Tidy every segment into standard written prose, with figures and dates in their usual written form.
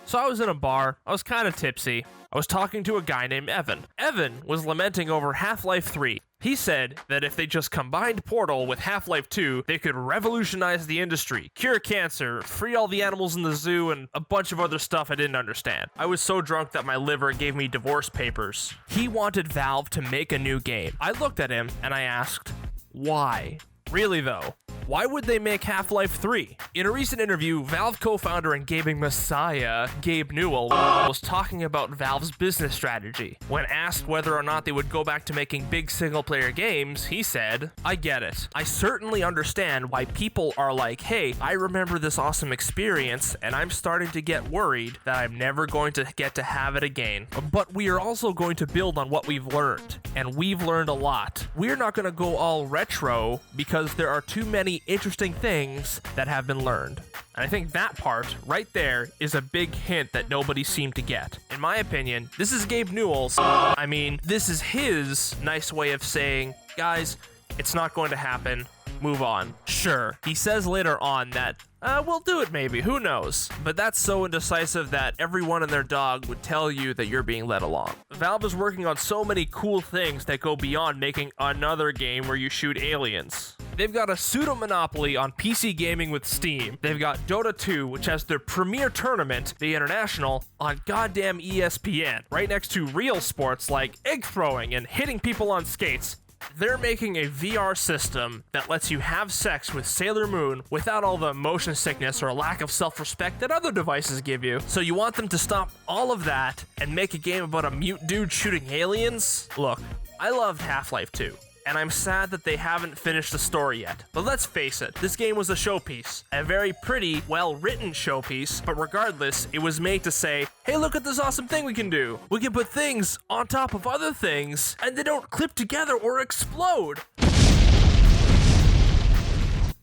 So I was in a bar, I was kind of tipsy. I was talking to a guy named Evan. Evan was lamenting over Half-Life 3. He said that if they just combined Portal with Half-Life 2, they could revolutionize the industry, cure cancer, free all the animals in the zoo, and a bunch of other stuff I didn't understand. I was so drunk that my liver gave me divorce papers. He wanted Valve to make a new game. I looked at him and I asked, why? Really though, why would they make Half-Life 3? In a recent interview, Valve co-founder and gaming messiah Gabe Newell was talking about Valve's business strategy. When asked whether or not they would go back to making big single-player games, he said, I get it. I certainly understand why people are like, hey, I remember this awesome experience, and I'm starting to get worried that I'm never going to get to have it again. But we are also going to build on what we've learned, and we've learned a lot. We're not going to go all retro because there are too many interesting things that have been learned. And I think that part right there is a big hint that nobody seemed to get. In my opinion, this is Gabe Newell's. This is his nice way of saying, guys, it's not going to happen. Move on. Sure, he says later on that, we'll do it maybe, who knows? But that's so indecisive that everyone and their dog would tell you that you're being led along. Valve is working on so many cool things that go beyond making another game where you shoot aliens. They've got a pseudo-monopoly on PC gaming with Steam. They've got Dota 2, which has their premier tournament, the International, on goddamn ESPN, right next to real sports like egg throwing and hitting people on skates. They're making a VR system that lets you have sex with Sailor Moon without all the motion sickness or lack of self-respect that other devices give you. So you want them to stop all of that and make a game about a mute dude shooting aliens? Look, I loved Half-Life 2. And I'm sad that they haven't finished the story yet. But let's face it, this game was a showpiece. A very pretty, well-written showpiece, but regardless, it was made to say, hey, look at this awesome thing we can do. We can put things on top of other things, and they don't clip together or explode.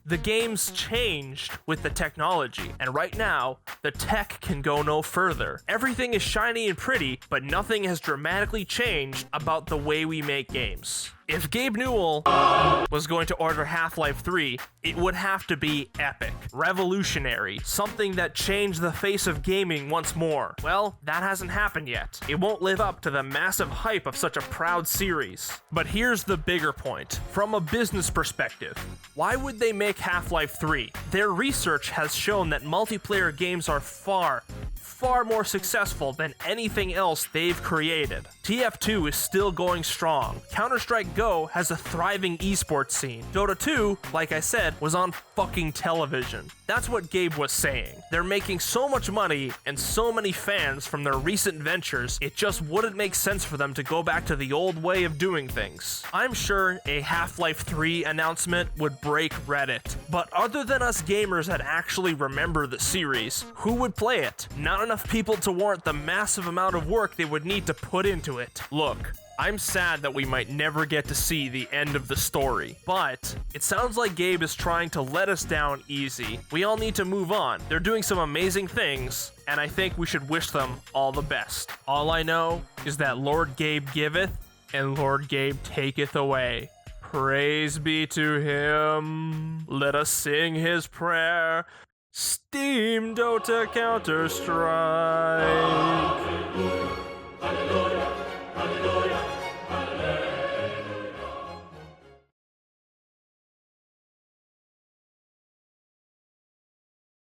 The game's changed with the technology, and right now, the tech can go no further. Everything is shiny and pretty, but nothing has dramatically changed about the way we make games. If Gabe Newell was going to order Half-Life 3, it would have to be epic, revolutionary, something that changed the face of gaming once more. Well, that hasn't happened yet. It won't live up to the massive hype of such a proud series. But here's the bigger point. From a business perspective, why would they make Half-Life 3? Their research has shown that multiplayer games are far more successful than anything else they've created. TF2 is still going strong. Counter-Strike Go has a thriving esports scene. Dota 2, like I said, was on fucking television. That's what Gabe was saying. They're making so much money and so many fans from their recent ventures, it just wouldn't make sense for them to go back to the old way of doing things. I'm sure a Half-Life 3 announcement would break Reddit, but other than us gamers that actually remember the series, who would play it? Not enough people to warrant the massive amount of work they would need to put into it. Look, I'm sad that we might never get to see the end of the story, but it sounds like Gabe is trying to let us down easy. We all need to move on. They're doing some amazing things, and I think we should wish them all the best. All I know is that Lord Gabe giveth, and Lord Gabe taketh away. Praise be to him. Let us sing his prayer. Steam Dota Counter-Strike. Hallelujah, hallelujah, hallelujah.